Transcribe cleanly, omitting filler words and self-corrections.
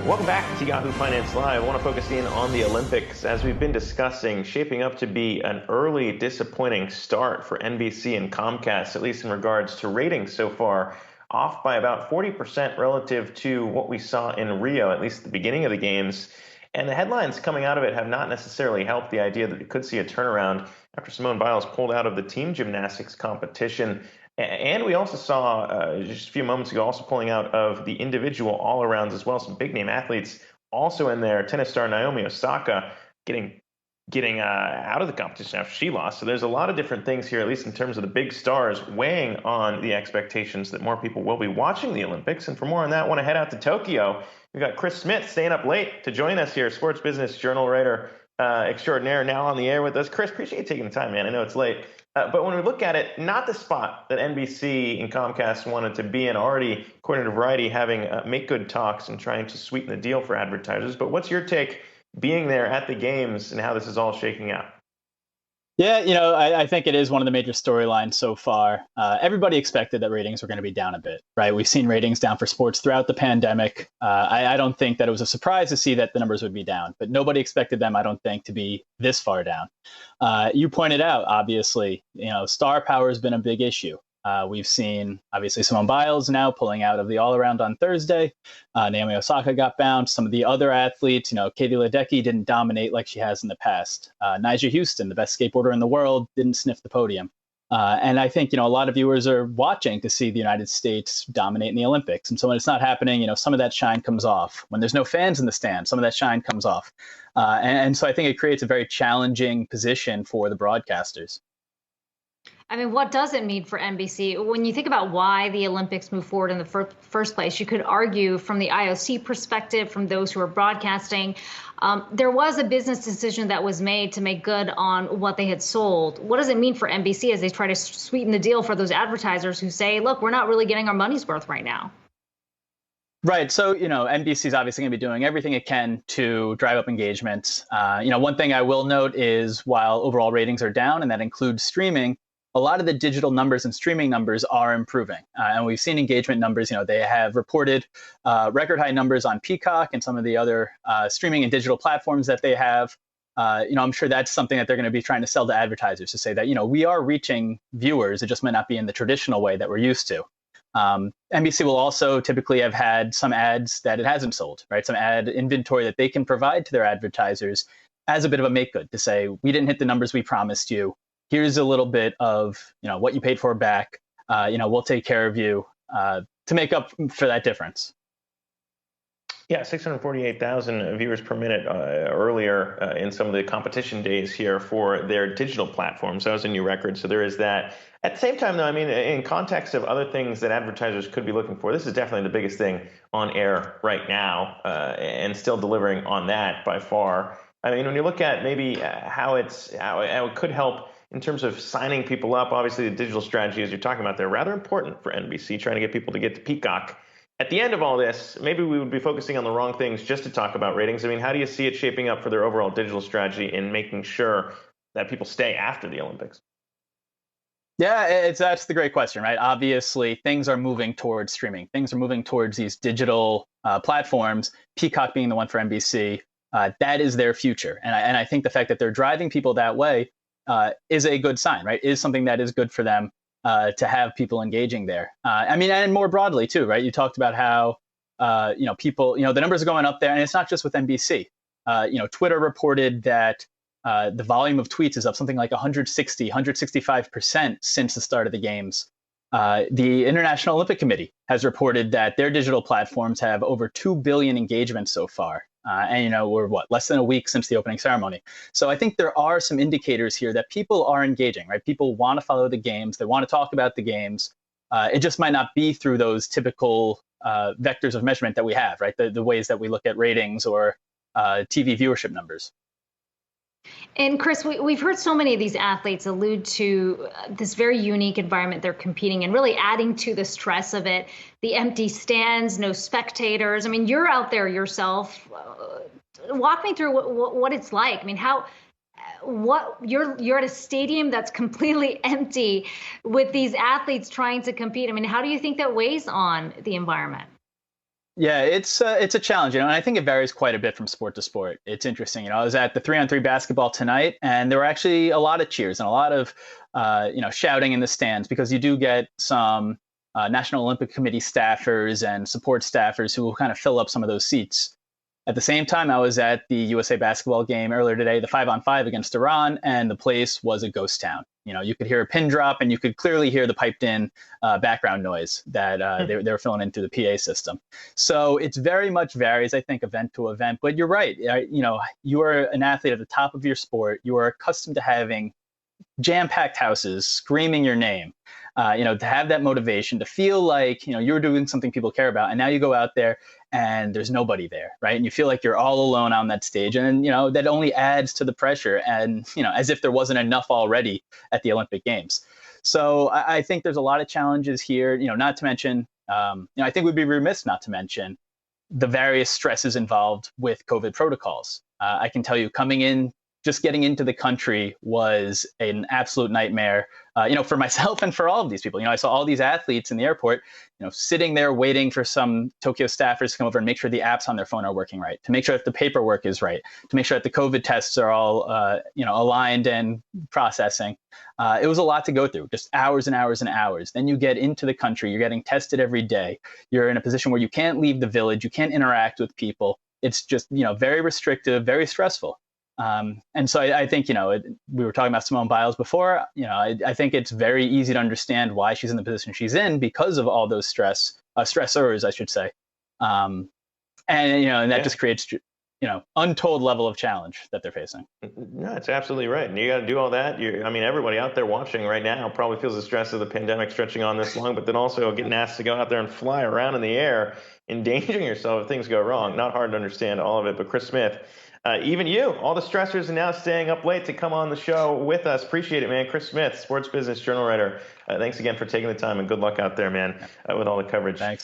Welcome back to Yahoo Finance Live. I want to focus in on the Olympics. As we've been discussing, shaping up to be an early disappointing start for NBC and Comcast, at least in regards to ratings so far, off by about 40% relative to what we saw in Rio, at least at the beginning of the games. And the headlines coming out of it have not necessarily helped the idea that we could see a turnaround after Simone Biles pulled out of the team gymnastics competition. And we also saw just a few moments ago also pulling out of the individual all-arounds as well. Some big-name athletes also in there. Tennis star Naomi Osaka getting out of the competition after she lost. So there's a lot of different things here, at least in terms of the big stars, weighing on the expectations that more people will be watching the Olympics. And for more on that, I want to head out to Tokyo. We've got Chris Smith staying up late to join us here, Sports Business Journal writer extraordinaire, now on the air with us. Chris, appreciate you taking the time, man. I know it's late. But when we look at it, not the spot that NBC and Comcast wanted to be in, already, according to Variety, having make good talks and trying to sweeten the deal for advertisers. But what's your take being there at the games and how this is all shaking out? Yeah, I think it is one of the major storylines so far. Everybody expected that ratings were going to be down a bit, right? We've seen ratings down for sports throughout the pandemic. I don't think that it was a surprise to see that the numbers would be down, but nobody expected them, I don't think, to be this far down. You pointed out, obviously, star power has been a big issue. We've seen, obviously, Simone Biles now pulling out of the all-around on Thursday. Naomi Osaka got bounced. Some of the other athletes, Katie Ledecky didn't dominate like she has in the past. Nyjah Houston, the best skateboarder in the world, didn't sniff the podium. And I think, a lot of viewers are watching to see the United States dominate in the Olympics. And so when it's not happening, some of that shine comes off. When there's no fans in the stand, some of that shine comes off. And so I think it creates a very challenging position for the broadcasters. I mean, what does it mean for NBC? When you think about why the Olympics moved forward in the first place, you could argue from the IOC perspective, from those who are broadcasting, there was a business decision that was made to make good on what they had sold. What does it mean for NBC as they try to sweeten the deal for those advertisers who say, look, we're not really getting our money's worth right now? Right. So, NBC is obviously going to be doing everything it can to drive up engagement. One thing I will note is while overall ratings are down, and that includes streaming, a lot of the digital numbers and streaming numbers are improving. And we've seen engagement numbers, they have reported record high numbers on Peacock and some of the other streaming and digital platforms that they have. I'm sure that's something that they're going to be trying to sell to advertisers to say that, we are reaching viewers. It just might not be in the traditional way that we're used to. NBC will also typically have had some ads that it hasn't sold, right? Some ad inventory that they can provide to their advertisers as a bit of a make good to say, we didn't hit the numbers we promised you. Here's a little bit of, what you paid for back. We'll take care of you to make up for that difference. Yeah, 648,000 viewers per minute earlier in some of the competition days here for their digital platforms. That was a new record, so there is that. At the same time, though, I mean, in context of other things that advertisers could be looking for, this is definitely the biggest thing on air right now, and still delivering on that by far. I mean, when you look at maybe how it could help in terms of signing people up, obviously the digital strategy, as you're talking about, they're rather important for NBC, trying to get people to get to Peacock. At the end of all this, maybe we would be focusing on the wrong things just to talk about ratings. I mean, how do you see it shaping up for their overall digital strategy in making sure that people stay after the Olympics? Yeah, that's the great question, right? Obviously, things are moving towards streaming. Things are moving towards these digital platforms, Peacock being the one for NBC. That is their future. And I think the fact that they're driving people that way is a good sign, right? Is something that is good for them to have people engaging there. And more broadly too, right? You talked about how, people, the numbers are going up there, and it's not just with NBC. Twitter reported that the volume of tweets is up something like 165% since the start of the games. The International Olympic Committee has reported that their digital platforms have over 2 billion engagements so far. We're less than a week since the opening ceremony. So I think there are some indicators here that people are engaging, right? People want to follow the games. They want to talk about the games. It just might not be through those typical vectors of measurement that we have, right? The ways that we look at ratings or TV viewership numbers. And Chris, we've heard so many of these athletes allude to this very unique environment they're competing in, really adding to the stress of it, the empty stands, no spectators. I mean, you're out there yourself. Walk me through what it's like. I mean, you're at a stadium that's completely empty with these athletes trying to compete. I mean, how do you think that weighs on the environment? Yeah, it's a challenge, and I think it varies quite a bit from sport to sport. It's interesting. I was at the 3-on-3 basketball tonight, and there were actually a lot of cheers and a lot of shouting in the stands, because you do get some National Olympic Committee staffers and support staffers who will kind of fill up some of those seats. At the same time, I was at the USA basketball game earlier today, the 5-on-5 against Iran, and the place was a ghost town. You could hear a pin drop, and you could clearly hear the piped-in background noise that they were filling in through the PA system. So it's very much varies, I think, event to event. But you're right. You are an athlete at the top of your sport. You are accustomed to having jam-packed houses screaming your name. To have that motivation, to feel like, you're doing something people care about. And now you go out there and there's nobody there, right? And you feel like you're all alone on that stage. And, that only adds to the pressure, and, as if there wasn't enough already at the Olympic Games. So I think there's a lot of challenges here, not to mention, I think we'd be remiss not to mention the various stresses involved with COVID protocols. I can tell you, just getting into the country was an absolute nightmare, for myself and for all of these people. I saw all these athletes in the airport, sitting there waiting for some Tokyo staffers to come over and make sure the apps on their phone are working right, to make sure that the paperwork is right, to make sure that the COVID tests are all, aligned and processing. It was a lot to go through, just hours and hours and hours. Then you get into the country, you're getting tested every day. You're in a position where you can't leave the village, you can't interact with people. It's just, very restrictive, very stressful. And so I think, we were talking about Simone Biles before. I think it's very easy to understand why she's in the position she's in, because of all those stressors, I should say. And that just creates, untold level of challenge that they're facing. No, it's absolutely right. And you got to do all that. Everybody out there watching right now probably feels the stress of the pandemic stretching on this long, but then also getting asked to go out there and fly around in the air, endangering yourself if things go wrong. Not hard to understand all of it. But Chris Smith, even you, all the stressors, and now staying up late to come on the show with us. Appreciate it, man. Chris Smith, sports business journal writer. Thanks again for taking the time, and good luck out there, man, with all the coverage. Thanks.